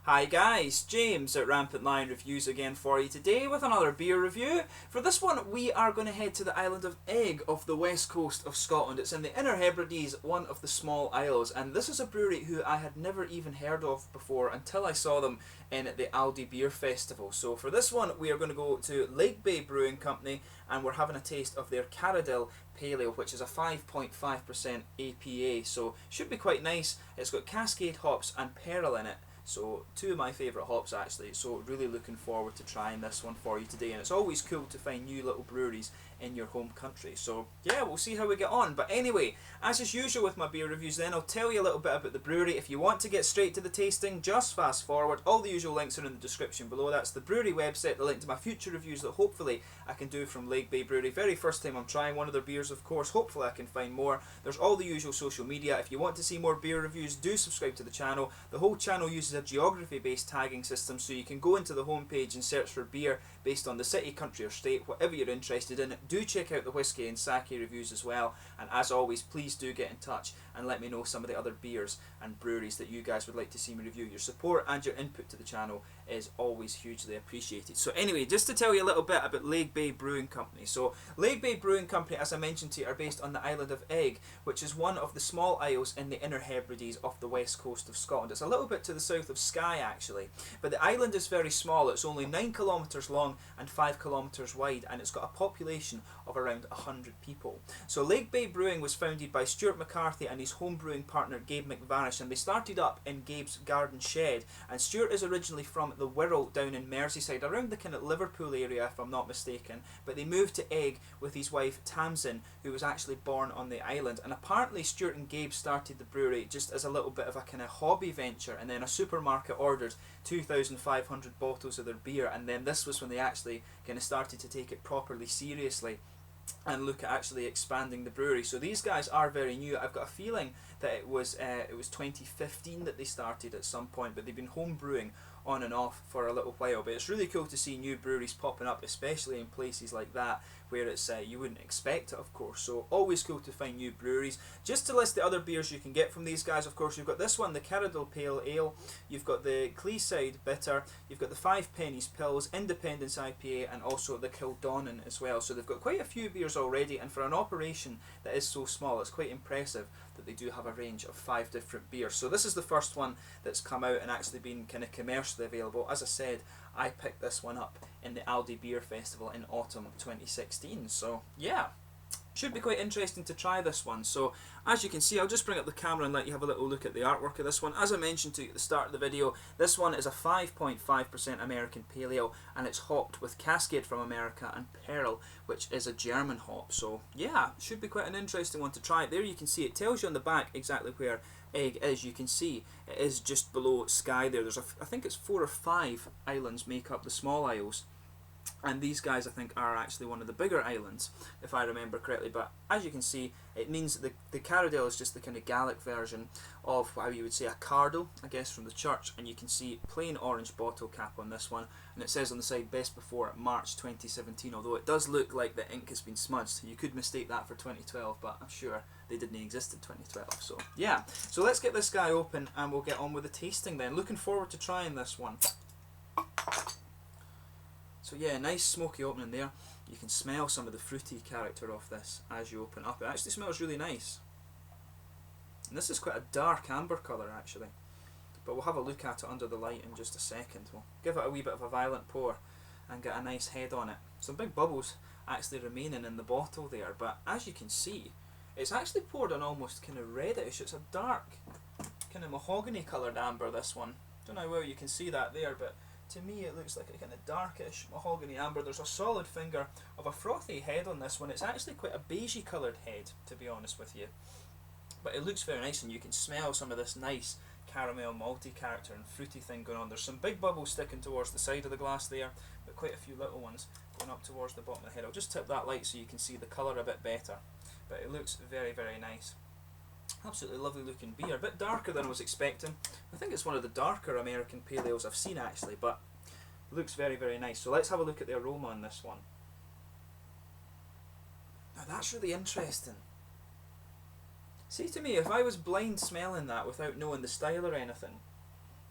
Hi guys, James at RampantLionReviews again for you today with another beer review. For this one we are going to head to the island of Eigg off the west coast of Scotland. It's in the Inner Hebrides, one of the small isles, and this is a brewery who I had never even heard of before until I saw them in the Aldi Beer Festival. So for this one we are going to go to Laig Bay Brewing Company and we're having a taste of their Cháradail Pale Ale, which is a 5.5% APA, so should be quite nice. It's got Cascade hops and Pearl in it. So two of my favourite hops actually, so really looking forward to trying this one for you today, and it's always cool to find new little breweries in your home country. So yeah, we'll see how we get on. But anyway, as is usual with my beer reviews then, I'll tell you a little bit about the brewery. If you want to get straight to the tasting, just fast forward. All the usual links are in the description below. That's the brewery website, the link to my future reviews that hopefully I can do from Laig Bay Brewery. Very first time I'm trying one of their beers, of course. Hopefully I can find more. There's all the usual social media. If you want to see more beer reviews, do subscribe to the channel. The whole channel uses a geography based tagging system, so you can go into the homepage and search for beer based on the city, country or state, whatever you're interested in. Do check out the whiskey and sake reviews as well, and as always please do get in touch and let me know some of the other beers and breweries that you guys would like to see me review. Your support and your input to the channel is always hugely appreciated. So anyway, just to tell you a little bit about Laig Bay Brewing Company. So Laig Bay Brewing Company, as I mentioned to you, are based on the island of Eigg, which is one of the small isles in the Inner Hebrides off the west coast of Scotland. It's a little bit to the south of Skye actually, but the island is very small. It's only 9 kilometres long and 5 kilometres wide, and it's got a population of around 100 people. So Laig Bay Brewing was founded by Stuart McCarthy and his home brewing partner Gabe McVarish, and they started up in Gabe's garden shed. And Stuart is originally from the Wirral down in Merseyside, around the kind of Liverpool area if I'm not mistaken, but they moved to Eigg with his wife Tamsin, who was actually born on the island. And apparently Stuart and Gabe started the brewery just as a little bit of a kind of hobby venture, and then a supermarket ordered 2,500 bottles of their beer, and then this was when they actually kind of started to take it properly seriously and look at actually expanding the brewery. So these guys are very new. I've got a feeling that it was 2015 that they started at some point, but they've been home brewing on and off for a little while. But it's really cool to see new breweries popping up, especially in places like that where it's you wouldn't expect it, of course. So always cool to find new breweries. Just to list the other beers you can get from these guys, of course, you've got this one, the Cháradail Pale Ale, you've got the Cleeside Bitter, you've got the Five Pennies Pills, Independence IPA, and also the Kildonnan as well. So they've got quite a few beers already, and for an operation that is so small, it's quite impressive that they do have a range of 5 different beers. So this is the first one that's come out and actually been kind of commercially available. As I said, I picked this one up in the Aldi Beer Festival in autumn 2016. So yeah, should be quite interesting to try this one. So as you can see, I'll just bring up the camera and let you have a little look at the artwork of this one. As I mentioned to you at the start of the video, this one is a 5.5% American Pale Ale, and it's hopped with Cascade from America and Pearl, which is a German hop. So yeah, should be quite an interesting one to try. There you can see, it tells you on the back exactly where Eigg is. You can see it is just below Skye there. There's I think it's 4 or 5 islands make up the small isles, and these guys I think are actually one of the bigger islands if I remember correctly. But as you can see, it means the Cháradail is just the kind of Gaelic version of how you would say a cardle, I guess, from the church. And you can see plain orange bottle cap on this one, and it says on the side best before March 2017, although it does look like the ink has been smudged. You could mistake that for 2012, but I'm sure they didn't exist in 2012. So yeah, so let's get this guy open and we'll get on with the tasting then. Looking forward to trying this one. So yeah, nice smoky opening there. You can smell some of the fruity character of this as you open up. It actually smells really nice. And this is quite a dark amber colour actually. But we'll have a look at it under the light in just a second. We'll give it a wee bit of a violent pour and get a nice head on it. Some big bubbles actually remaining in the bottle there, but as you can see, it's actually poured on almost kind of reddish. It's a dark kind of mahogany coloured amber, this one. Don't know how well you can see that there, but to me it looks like a kind of darkish mahogany amber. There's a solid finger of a frothy head on this one. It's actually quite a beigey coloured head, to be honest with you. But it looks very nice, and you can smell some of this nice caramel malty character and fruity thing going on. There's some big bubbles sticking towards the side of the glass there, but quite a few little ones going up towards the bottom of the head. I'll just tip that light so you can see the colour a bit better. But it looks very, very nice. Absolutely lovely looking beer, a bit darker than I was expecting. I think it's one of the darker American Pale Ales I've seen actually, but it looks very, very nice. So let's have a look at the aroma on this one. Now that's really interesting. See, to me, if I was blind smelling that without knowing the style or anything,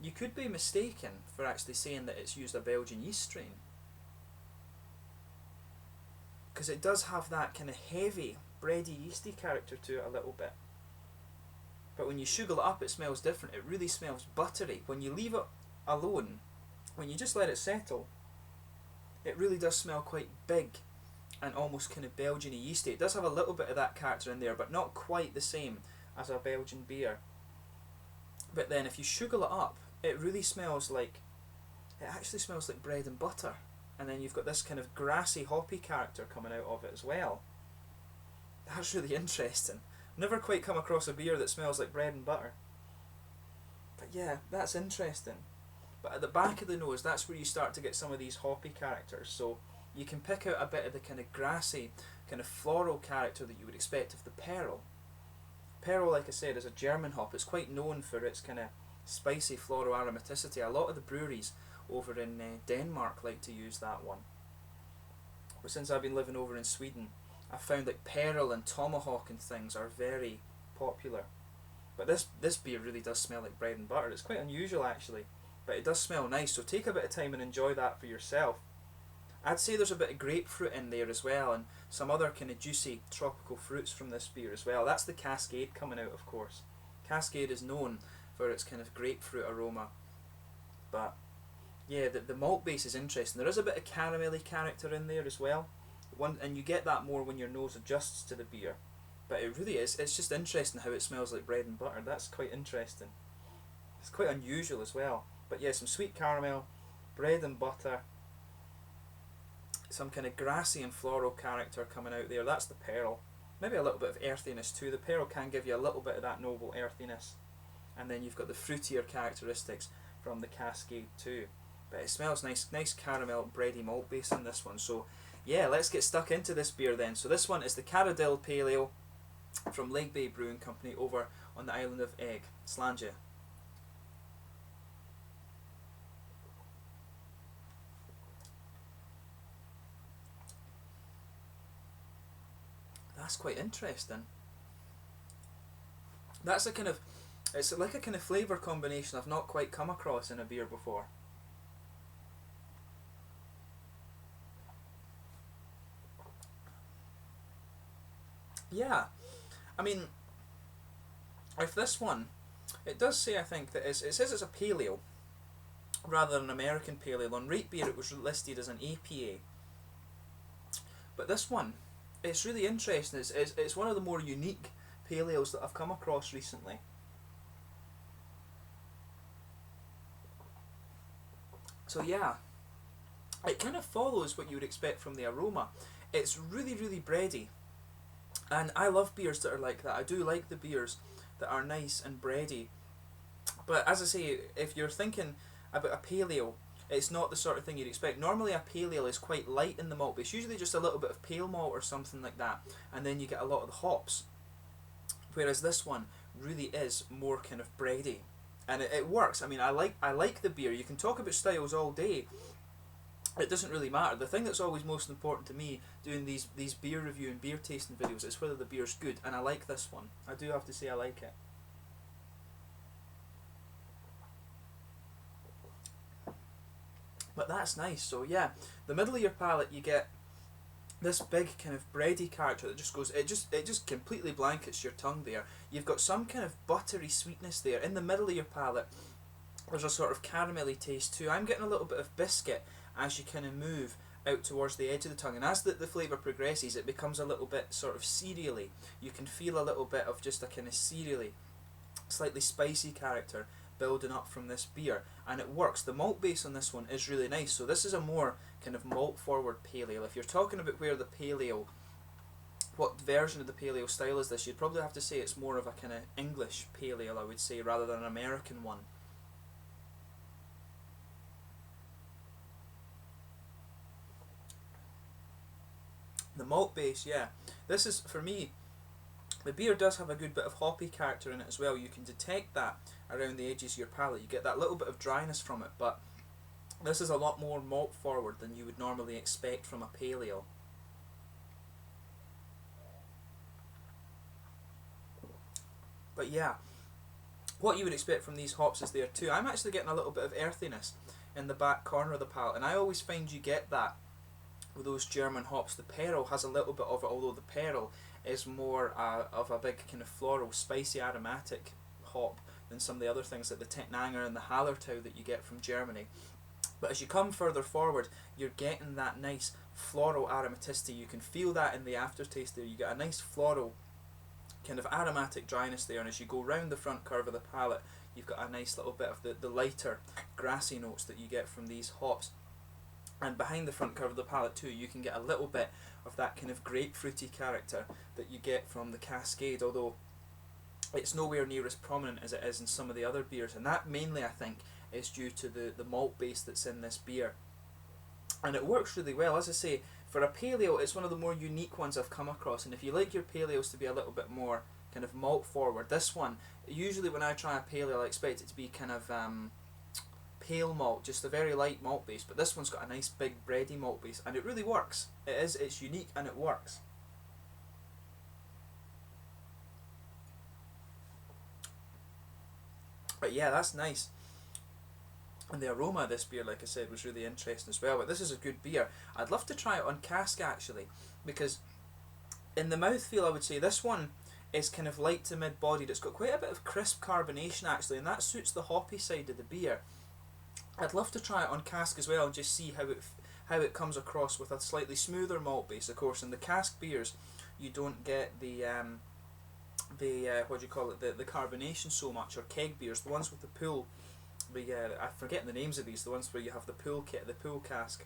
you could be mistaken for actually saying that it's used a Belgian yeast strain, because it does have that kind of heavy, bready, yeasty character to it a little bit. But when you sugar it up, it smells different. It really smells buttery. When you leave it alone, when you just let it settle, it really does smell quite big and almost kind of Belgian-y yeasty. It does have a little bit of that character in there, but not quite the same as a Belgian beer. But then if you sugar it up, it really smells like, it actually smells like bread and butter. And then you've got this kind of grassy, hoppy character coming out of it as well. That's really interesting. Never quite come across a beer that smells like bread and butter. But yeah, that's interesting. But at the back of the nose, that's where you start to get some of these hoppy characters. So you can pick out a bit of the kind of grassy, kind of floral character that you would expect of the Pearl. Pearl, like I said, is a German hop. It's quite known for its kind of spicy floral aromaticity. A lot of the breweries over in Denmark like to use that one. But since I've been living over in Sweden, I've found that Pearl and Tomahawk and things are very popular. But this beer really does smell like bread and butter. It's quite unusual actually, but it does smell nice, so take a bit of time and enjoy that for yourself. I'd say there's a bit of grapefruit in there as well, and some other kind of juicy tropical fruits from this beer as well. That's the Cascade coming out, of course. Cascade is known for its kind of grapefruit aroma. But yeah, the malt base is interesting. There is a bit of caramelly character in there as well. And you get that more when your nose adjusts to the beer. But it really is, it's just interesting how it smells like bread and butter. That's quite interesting. It's quite unusual as well. But yeah, some sweet caramel, bread and butter, some kind of grassy and floral character coming out there. That's the Pearl. Maybe a little bit of earthiness too. The Pearl can give you a little bit of that noble earthiness. And then you've got the fruitier characteristics from the Cascade too. But it smells nice, nice caramel, bready malt base in this one. So yeah, let's get stuck into this beer then. So this one is the Cháradail Pale Ale from Laig Bay Brewing Company over on the island of Eigg, Slangia. That's quite interesting. That's a kind of, it's like a kind of flavour combination I've not quite come across in a beer before. Yeah, I mean, with this one, it does say, I think, that it says it's a pale ale rather than an American pale ale. On Rate Beer it was listed as an APA. But this one, it's really interesting. It's one of the more unique pale ales that I've come across recently. So yeah, it kind of follows what you would expect from the aroma. It's really, really bready. And I love beers that are like that. I do like the beers that are nice and bready. But as I say, if you're thinking about a pale ale, it's not the sort of thing you'd expect. Normally a pale ale is quite light in the malt base, usually just a little bit of pale malt or something like that, and then you get a lot of the hops. Whereas this one really is more kind of bready. And it works. I mean, I like the beer. You can talk about styles all day. It doesn't really matter. The thing that's always most important to me doing these beer review and beer tasting videos is whether the beer's good, and I like this one. I do have to say I like it. But that's nice. So yeah, the middle of your palate you get this big kind of bready character that just goes, it just completely blankets your tongue there. You've got some kind of buttery sweetness there. In the middle of your palate there's a sort of caramelly taste too. I'm getting a little bit of biscuit as you kind of move out towards the edge of the tongue, and as the flavour progresses it becomes a little bit sort of cereally. You can feel a little bit of just a kind of cereally, slightly spicy character building up from this beer, and it works. The malt base on this one is really nice, so this is a more kind of malt forward pale ale. If you're talking about where the pale ale, what version of the pale ale style is this, you'd probably have to say it's more of a kind of English pale ale, I would say, rather than an American one. The malt base, yeah, this is, for me, the beer does have a good bit of hoppy character in it as well. You can detect that around the edges of your palate. You get that little bit of dryness from it, but this is a lot more malt forward than you would normally expect from a pale ale. But yeah, what you would expect from these hops is there too. I'm actually getting a little bit of earthiness in the back corner of the palate, and I always find you get that with those German hops. The Peril has a little bit of it, although the Peril is more of a big kind of floral, spicy, aromatic hop than some of the other things like the Tettnanger and the Hallertau that you get from Germany. But as you come further forward, you're getting that nice floral aromaticity. You can feel that in the aftertaste there. You get a nice floral kind of aromatic dryness there, and as you go round the front curve of the palate, you've got a nice little bit of the lighter grassy notes that you get from these hops. And behind the front curve of the palate too, you can get a little bit of that kind of grapefruity character that you get from the Cascade, although it's nowhere near as prominent as it is in some of the other beers, and that mainly, I think, is due to the malt base that's in this beer. And it works really well. As I say, for a pale ale, it's one of the more unique ones I've come across, and if you like your pale ales to be a little bit more kind of malt forward, this one, usually when I try a pale ale I expect it to be kind of pale malt, just a very light malt base, but this one's got a nice big bready malt base, and it really works. It's unique and it works. But yeah, that's nice. And the aroma of this beer, like I said, was really interesting as well. But this is a good beer. I'd love to try it on cask actually, because in the mouthfeel I would say this one is kind of light to mid-bodied. It's got quite a bit of crisp carbonation actually, and that suits the hoppy side of the beer. I'd love to try it on cask as well and just see how it comes across with a slightly smoother malt base. Of course, in the cask beers, you don't get the what do you call it, the carbonation so much, or keg beers, the ones with the pool. I'm forgetting the names of these, the ones where you have the pool kit, the pool cask.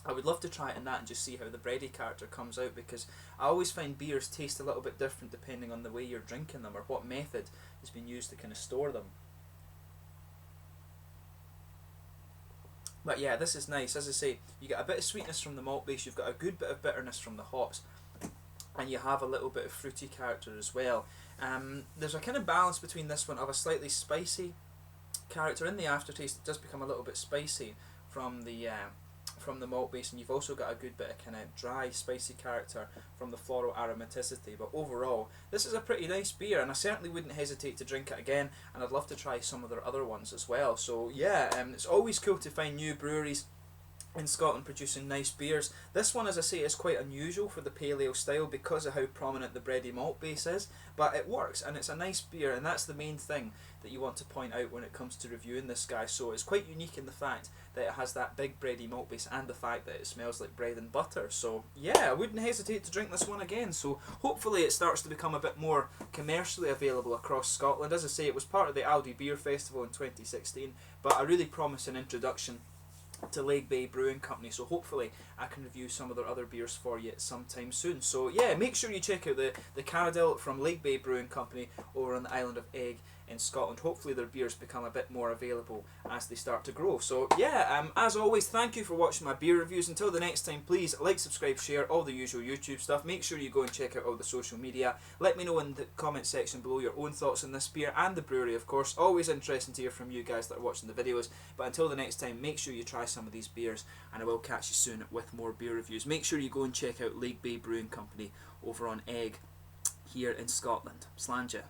I would love to try it in that and just see how the bready character comes out, because I always find beers taste a little bit different depending on the way you're drinking them or what method has been used to kind of store them. But yeah, this is nice. As I say, you get a bit of sweetness from the malt base, you've got a good bit of bitterness from the hops, and you have a little bit of fruity character as well. There's a kind of balance between this one of a slightly spicy character. In the aftertaste it does become a little bit spicy from the malt base, and you've also got a good bit of kind of dry spicy character from the floral aromaticity. But overall, this is a pretty nice beer, and I certainly wouldn't hesitate to drink it again, and I'd love to try some of their other ones as well. So yeah, it's always cool to find new breweries in Scotland producing nice beers. This one, as I say, is quite unusual for the pale ale style because of how prominent the bready malt base is, but it works and it's a nice beer, and that's the main thing that you want to point out when it comes to reviewing this guy. So it's quite unique in the fact that it has that big bready malt base and the fact that it smells like bread and butter. So yeah, I wouldn't hesitate to drink this one again. So hopefully it starts to become a bit more commercially available across Scotland. As I say, it was part of the Aldi Beer Festival in 2016, but a really promising introduction to Laig Bay Brewing Company, so hopefully I can review some of their other beers for you sometime soon. So yeah, make sure you check out the Cháradail from Laig Bay Brewing Company over on the island of Eigg in Scotland. Hopefully their beers become a bit more available as they start to grow. So yeah, as always, thank you for watching my beer reviews. Until the next time, please like, subscribe, share, all the usual YouTube stuff. Make sure you go and check out all the social media. Let me know in the comment section below your own thoughts on this beer and the brewery, of course. Always interesting to hear from you guys that are watching the videos. But until the next time, make sure you try some of these beers, and I will catch you soon with more beer reviews. Make sure you go and check out Laig Bay Brewing Company over on Eigg here in Scotland. Slàinte.